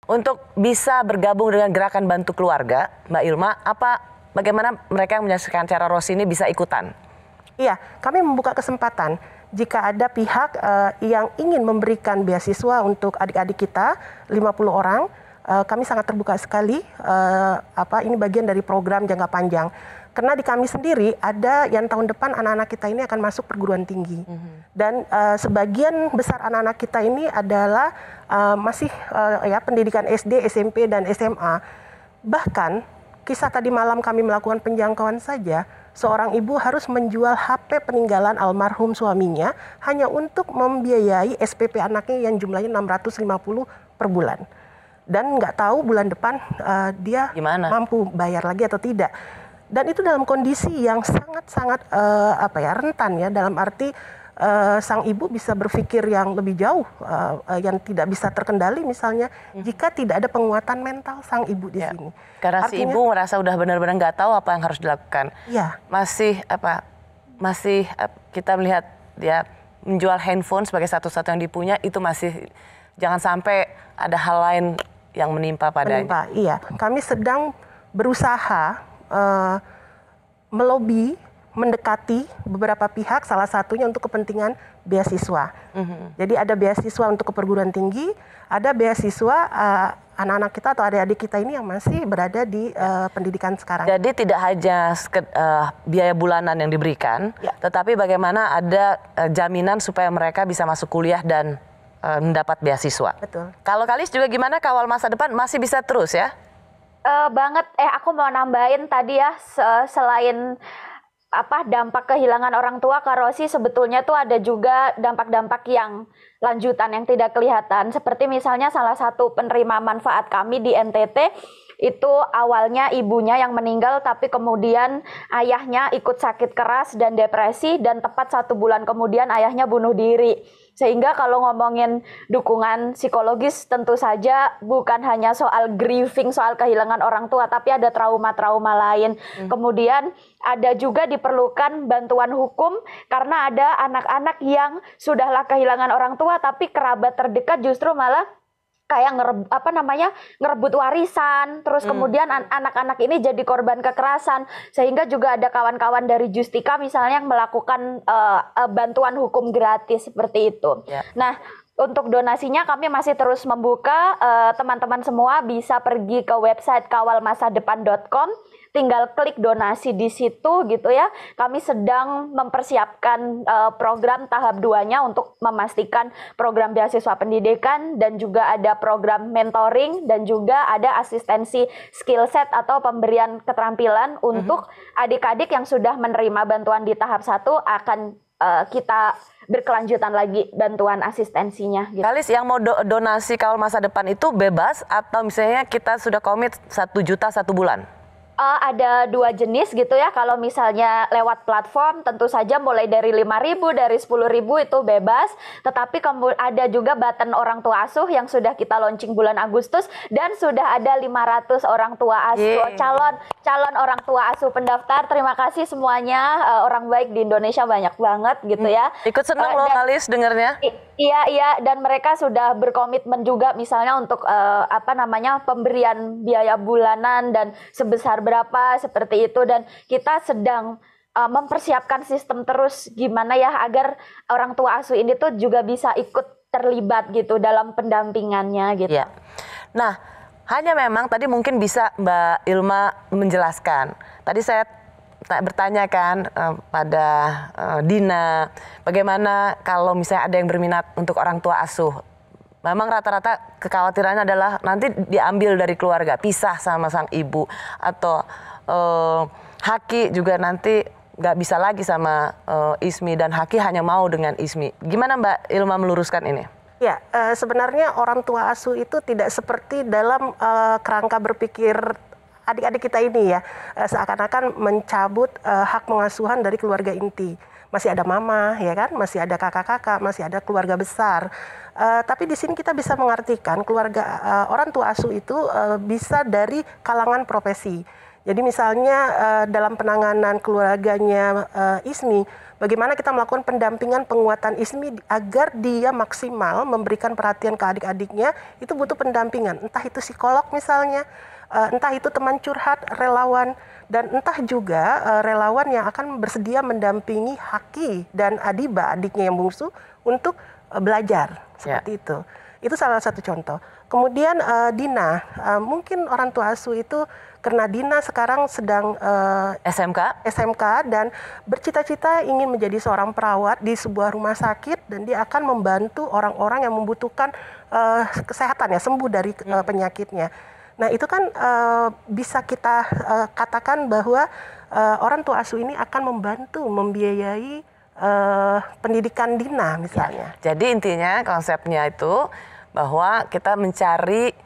Untuk bisa bergabung dengan gerakan bantu keluarga, Mbak Ilma, bagaimana mereka yang menyaksikan acara Rosi ini bisa ikutan? Iya, kami membuka kesempatan jika ada pihak yang ingin memberikan beasiswa untuk adik-adik kita, 50 orang, kami sangat terbuka sekali. Ini bagian dari program jangka panjang. Karena di kami sendiri ada yang tahun depan anak-anak kita ini akan masuk perguruan tinggi. Dan sebagian besar anak-anak kita ini adalah masih pendidikan SD, SMP, dan SMA. Bahkan kisah tadi malam kami melakukan penjangkauan saja, seorang ibu harus menjual HP peninggalan almarhum suaminya hanya untuk membiayai SPP anaknya yang jumlahnya 650 per bulan. Dan nggak tahu bulan depan dia gimana? Mampu bayar lagi atau tidak. Dan itu dalam kondisi yang sangat-sangat rentan ya, dalam arti sang ibu bisa berpikir yang lebih jauh, yang tidak bisa terkendali misalnya jika tidak ada penguatan mental sang ibu di sini. Karena artinya, si ibu merasa udah benar-benar nggak tahu apa yang harus dilakukan. Iya. Masih kita melihat dia menjual handphone sebagai satu-satu yang dipunya, itu masih jangan sampai ada hal lain yang menimpa padanya. Iya, kami sedang berusaha melobi, mendekati beberapa pihak, salah satunya untuk kepentingan beasiswa. Jadi ada beasiswa untuk ke perguruan tinggi, ada beasiswa anak-anak kita atau adik-adik kita ini yang masih berada di pendidikan sekarang. Jadi tidak hanya biaya bulanan yang diberikan, tetapi bagaimana ada jaminan supaya mereka bisa masuk kuliah dan mendapat beasiswa. Betul. Kalau Kalis juga gimana, kawal masa depan masih bisa terus ya? Aku mau nambahin tadi ya, selain dampak kehilangan orang tua, Kak Rosi, sebetulnya tuh ada juga dampak-dampak yang lanjutan yang tidak kelihatan. Seperti misalnya salah satu penerima manfaat kami di NTT, itu awalnya ibunya yang meninggal, tapi kemudian ayahnya ikut sakit keras dan depresi, dan tepat 1 bulan kemudian ayahnya bunuh diri. Sehingga kalau ngomongin dukungan psikologis, tentu saja bukan hanya soal grieving, soal kehilangan orang tua, tapi ada trauma-trauma lain. Kemudian ada juga diperlukan bantuan hukum, karena ada anak-anak yang sudahlah kehilangan orang tua, tapi kerabat terdekat justru malah kayak ngerebut warisan, terus kemudian anak-anak ini jadi korban kekerasan, sehingga juga ada kawan-kawan dari Justika misalnya yang melakukan bantuan hukum gratis seperti itu. Nah, untuk donasinya kami masih terus membuka, teman-teman semua bisa pergi ke website kawalmasadepan.com, tinggal klik donasi di situ gitu ya. Kami sedang mempersiapkan program tahap 2-nya untuk memastikan program beasiswa pendidikan, dan juga ada program mentoring, dan juga ada asistensi skill set atau pemberian keterampilan untuk adik-adik yang sudah menerima bantuan di tahap 1, akan kita berkelanjutan lagi bantuan asistensinya. Gitu. Kalis, yang mau donasi kawal masa depan itu bebas, atau misalnya kita sudah komit 1 juta 1 bulan? Ada 2 jenis gitu ya. Kalau misalnya lewat platform, tentu saja mulai dari 5.000, dari 10.000 itu bebas. Tetapi ada juga button orang tua asuh yang sudah kita launching bulan Agustus, dan sudah ada 500 orang tua asuh, calon orang tua asuh pendaftar. Terima kasih semuanya, orang baik di Indonesia banyak banget gitu ya. Ikut senang loh Kalis dengernya. Iya, dan mereka sudah berkomitmen juga misalnya untuk pemberian biaya bulanan dan sebesar berapa seperti itu, dan kita sedang mempersiapkan sistem terus gimana ya agar orang tua asuh ini tuh juga bisa ikut terlibat gitu dalam pendampingannya gitu. Ya. Nah, hanya memang tadi mungkin bisa Mbak Ilma menjelaskan. Tadi saya bertanya kan pada Dina, bagaimana kalau misalnya ada yang berminat untuk orang tua asuh. Memang rata-rata kekhawatirannya adalah nanti diambil dari keluarga, pisah sama sang ibu, atau Haki juga nanti nggak bisa lagi sama Ismi, dan Haki hanya mau dengan Ismi. Gimana Mbak Ilma meluruskan ini? Ya, sebenarnya orang tua asuh itu tidak seperti dalam kerangka berpikir adik-adik kita ini ya, seakan-akan mencabut hak pengasuhan dari keluarga inti. Masih ada mama, ya kan? Masih ada kakak-kakak, masih ada keluarga besar. Tapi di sini kita bisa mengartikan keluarga orang tua asuh itu bisa dari kalangan profesi. Jadi misalnya dalam penanganan keluarganya Ismi, bagaimana kita melakukan pendampingan penguatan Ismi agar dia maksimal memberikan perhatian ke adik-adiknya, itu butuh pendampingan. Entah itu psikolog misalnya, entah itu teman curhat, relawan, dan entah juga relawan yang akan bersedia mendampingi Haki dan Adiba, adiknya yang bungsu, untuk belajar seperti itu. Itu salah satu contoh. Kemudian Dina, mungkin orang tua asuh itu karena Dina sekarang sedang SMK dan bercita-cita ingin menjadi seorang perawat di sebuah rumah sakit, dan dia akan membantu orang-orang yang membutuhkan kesehatan ya, sembuh dari penyakitnya. Nah itu kan bisa kita katakan bahwa orang tua asuh ini akan membantu membiayai pendidikan Dina misalnya. Ya, jadi intinya konsepnya itu bahwa kita mencari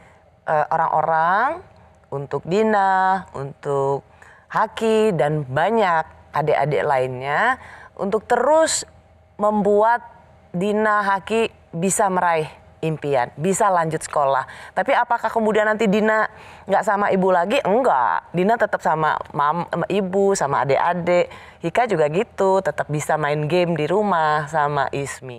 orang-orang untuk Dina, untuk Haki, dan banyak adik-adik lainnya untuk terus membuat Dina, Haki bisa meraih impian, bisa lanjut sekolah. Tapi apakah kemudian nanti Dina nggak sama ibu lagi? Enggak, Dina tetap sama ibu, sama adik-adik. Hika juga gitu, tetap bisa main game di rumah sama Ismi.